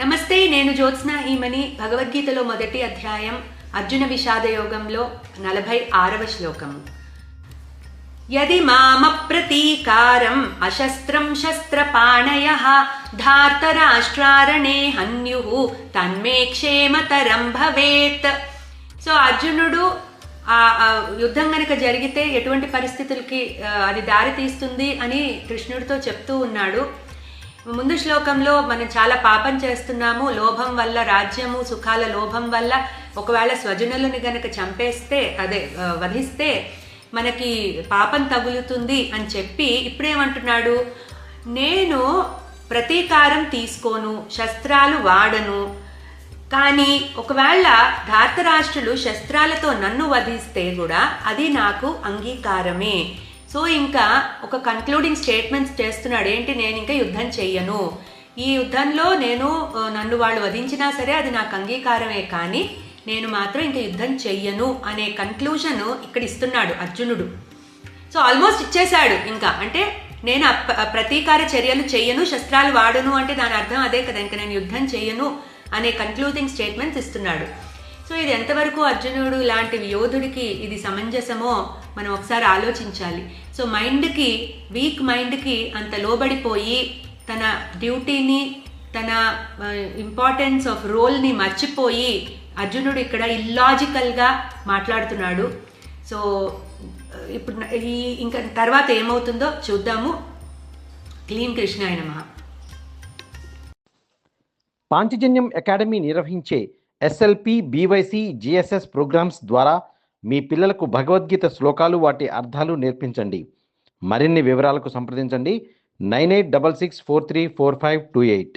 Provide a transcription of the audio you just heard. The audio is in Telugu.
నమస్తే, నేను జ్యోత్స్న ఈమని. భగవద్గీతలో మొదటి అధ్యాయం అర్జున విషాద యోగంలో 46వ శ్లోకము. యది మామప్రతీకారం అశస్త్రం శస్త్రపాణయః ధార్తరాష్ట్రారణే హన్యుః తన్మే క్షేమతరం భవేత్. సో అర్జునుడు యుద్ధం గనక జరిగితే ఎటువంటి పరిస్థితులకి అది దారి తీస్తుంది అని కృష్ణుడితో చెప్తూ ఉన్నాడు. ముందు శ్లోకంలో మనం చాలా పాపం చేస్తున్నాము, లోభం వల్ల, రాజ్యము సుఖాల లోభం వల్ల ఒకవేళ స్వజనులను గనక చంపేస్తే, వధిస్తే మనకి పాపం తగులుతుంది అని చెప్పి ఇప్పుడేమంటున్నాడు, నేను ప్రతీకారం తీసుకోను, శస్త్రాలు వాడను, కానీ ఒకవేళ ధార్తరాష్ట్రులు శస్త్రాలతో నన్ను వధిస్తే కూడా అది నాకు అంగీకారమే. సో ఇంకా ఒక కన్క్లూడింగ్ స్టేట్మెంట్స్ చేస్తున్నాడు. ఏంటి, నేను ఇంకా యుద్ధం చెయ్యను, ఈ యుద్ధంలో నన్ను వాళ్ళు వధించినా సరే అది నాకు అంగీకారమే, కానీ నేను మాత్రం ఇంకా యుద్ధం చెయ్యను అనే కన్క్లూజన్ ఇక్కడ ఇస్తున్నాడు అర్జునుడు. సో ఆల్మోస్ట్ ఇచ్చేశాడు. ఇంకా అంటే నేను ప్రతీకార చర్యలు చెయ్యను, శస్త్రాలు వాడను అంటే దాని అర్థం అదే కదా, ఇంకా నేను యుద్ధం చెయ్యను అనే కన్క్లూడింగ్ స్టేట్మెంట్స్ ఇస్తున్నాడు. సో ఇది ఎంతవరకు అర్జునుడు లాంటి యోధుడికి ఇది సమంజసమో మనం ఒకసారి ఆలోచించాలి. సో వీక్ మైండ్కి అంత లోబడిపోయి తన డ్యూటీని, తన ఇంపార్టెన్స్ ఆఫ్ రోల్ని మర్చిపోయి అర్జునుడు ఇక్కడ ఇల్లాజికల్గా మాట్లాడుతున్నాడు. సో ఇప్పుడు ఇంకా తర్వాత ఏమవుతుందో చూద్దాము. క్లీం కృష్ణాయ నమః. పాంచజన్యం అకాడమీ నిర్వహించే ఎస్ఎల్పి, బీవైసీ, జిఎస్ఎస్ ప్రోగ్రామ్స్ ద్వారా మీ పిల్లలకు భగవద్గీత శ్లోకాలు, వాటి అర్థాలు నేర్పించండి. మరిన్ని వివరాలకు సంప్రదించండి 9866434528.